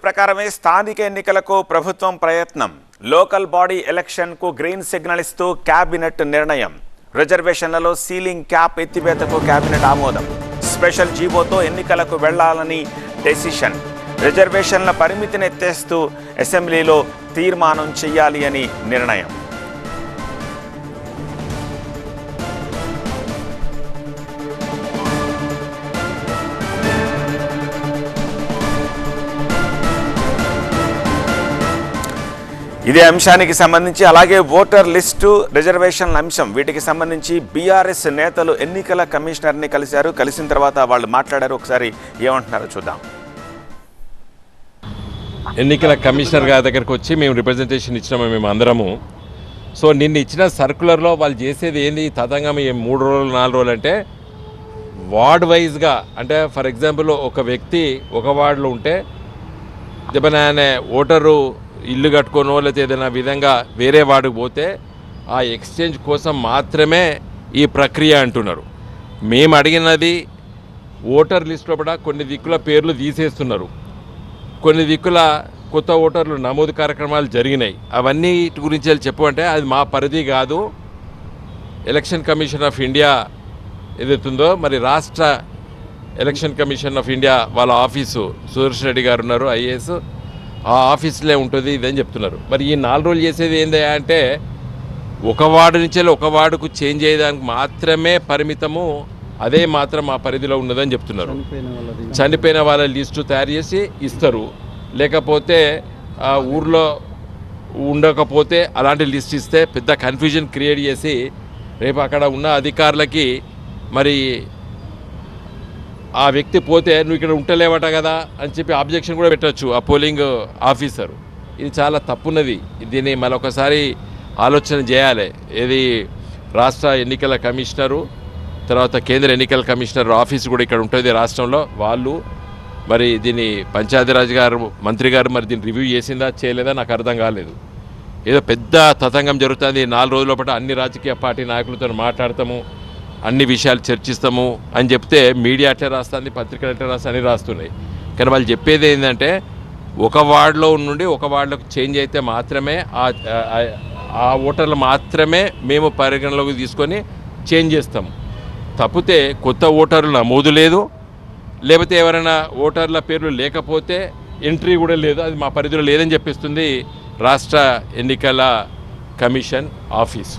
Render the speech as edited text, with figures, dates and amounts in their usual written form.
ప్రకారమే స్థానిక ఎన్నికలకు ప్రభుత్వం ప్రయత్నం. లోకల్ బాడీ ఎలక్షన్కు గ్రీన్ సిగ్నల్ ఇస్తూ కేబినెట్ నిర్ణయం. రిజర్వేషన్లలో సీలింగ్ క్యాప్ ఎత్తివేతకు కేబినెట్ ఆమోదం. స్పెషల్ జీవోతో ఎన్నికలకు వెళ్లాలని డెసిషన్. రిజర్వేషన్ల పరిమితిని ఎత్తేస్తూ అసెంబ్లీలో తీర్మానం చేయాలి అని నిర్ణయం. ఇదే అంశానికి సంబంధించి అలాగే ఓటర్ లిస్టు రిజర్వేషన్ల అంశం వీటికి సంబంధించి బీఆర్ఎస్ నేతలు ఎన్నికల కమిషనర్ని కలిశారు. కలిసిన తర్వాత వాళ్ళు మాట్లాడారు. ఒకసారి ఏమంటున్నారో చూద్దాం. ఎన్నికల కమిషనర్ గారి దగ్గరికి వచ్చి మేము రిప్రజెంటేషన్ ఇచ్చినాము మేము అందరము. సో నిన్న ఇచ్చిన సర్కులర్లో వాళ్ళు చేసేది ఏంది తతంగం 3 రోజులు 4 రోజులు అంటే వార్డ్ వైజ్గా, అంటే ఫర్ ఎగ్జాంపుల్ ఒక వ్యక్తి ఒక వార్డులో ఉంటే ఆయన ఓటరు ఇల్లు కట్టుకోనో లేకపోతే ఏదైనా విధంగా వేరే వాడికి పోతే ఆ ఎక్స్చేంజ్ కోసం మాత్రమే ఈ ప్రక్రియ అంటున్నారు. మేము అడిగినది ఓటర్ లిస్టులో కూడా కొన్ని దిక్కుల పేర్లు తీసేస్తున్నారు, కొన్ని దిక్కుల కొత్త ఓటర్లు నమోదు కార్యక్రమాలు జరిగినాయి. అవన్నీ గురించి చెప్పమంటే అది మా పరిధి కాదు. ఎలక్షన్ కమిషన్ ఆఫ్ ఇండియా ఏదైతుందో మరి రాష్ట్ర ఎలక్షన్ కమిషన్ ఆఫ్ ఇండియా వాళ్ళ ఆఫీసు సుదర్శన్ రెడ్డి గారు ఉన్నారు, ఐఏఎస్, ఆ ఆఫీసులే ఉంటుంది ఇదని చెప్తున్నారు. మరి ఈ 4 రోజులు చేసేది ఏంది అంటే ఒక వార్డు నుంచి ఒక వార్డుకు చేంజ్ అయ్యేదానికి మాత్రమే పరిమితము, అదే మాత్రం మా పరిధిలో ఉన్నదని చెప్తున్నారు. చనిపోయిన వాళ్ళ లిస్టు తయారు చేసి ఇస్తారు, లేకపోతే ఆ ఊర్లో ఉండకపోతే అలాంటి లిస్ట్ ఇస్తే పెద్ద కన్ఫ్యూజన్ క్రియేట్ చేసి రేపు అక్కడ ఉన్న అధికారులకి మరి ఆ వ్యక్తి పోతే నువ్వు ఇక్కడ ఉంటలేవట కదా అని చెప్పి అబ్జెక్షన్ కూడా పెట్టచ్చు ఆ పోలింగ్ ఆఫీసరు. ఇది చాలా తప్పున్నది. దీన్ని మరొకసారి ఆలోచన చేయాలి. ఏది రాష్ట్ర ఎన్నికల కమిషనరు, తర్వాత కేంద్ర ఎన్నికల కమిషనర్ ఆఫీసు కూడా ఇక్కడ ఉంటుంది రాష్ట్రంలో. వాళ్ళు మరి దీన్ని పంచాయతీరాజ్ గారు మంత్రి గారు మరి దీన్ని రివ్యూ చేసిందా చేయలేదా నాకు అర్థం కాలేదు. ఏదో పెద్ద తతంగం జరుగుతుంది. 4 రోజుల పాటు అన్ని రాజకీయ పార్టీ నాయకులతో మాట్లాడతాము, అన్ని విషయాలు చర్చిస్తాము అని చెప్తే మీడియా అట్లా రాస్తుంది, పత్రికలు అట్లా రాస్తుంది, అన్నీ రాస్తున్నాయి. కానీ వాళ్ళు చెప్పేది ఏంటంటే ఒక వార్డులో నుండి ఒక వార్డులోకి చేంజ్ అయితే మాత్రమే ఆ ఓటర్లు మాత్రమే మేము పరిగణలోకి తీసుకొని చేంజ్ చేస్తాము. తప్పితే కొత్త ఓటర్లు నమోదు లేదు, లేకపోతే ఎవరైనా ఓటర్ల పేర్లు లేకపోతే ఎంట్రీ కూడా లేదు. అది మా పరిధిలో లేదని చెప్పిస్తుంది రాష్ట్ర ఎన్నికల కమిషన్ ఆఫీసు.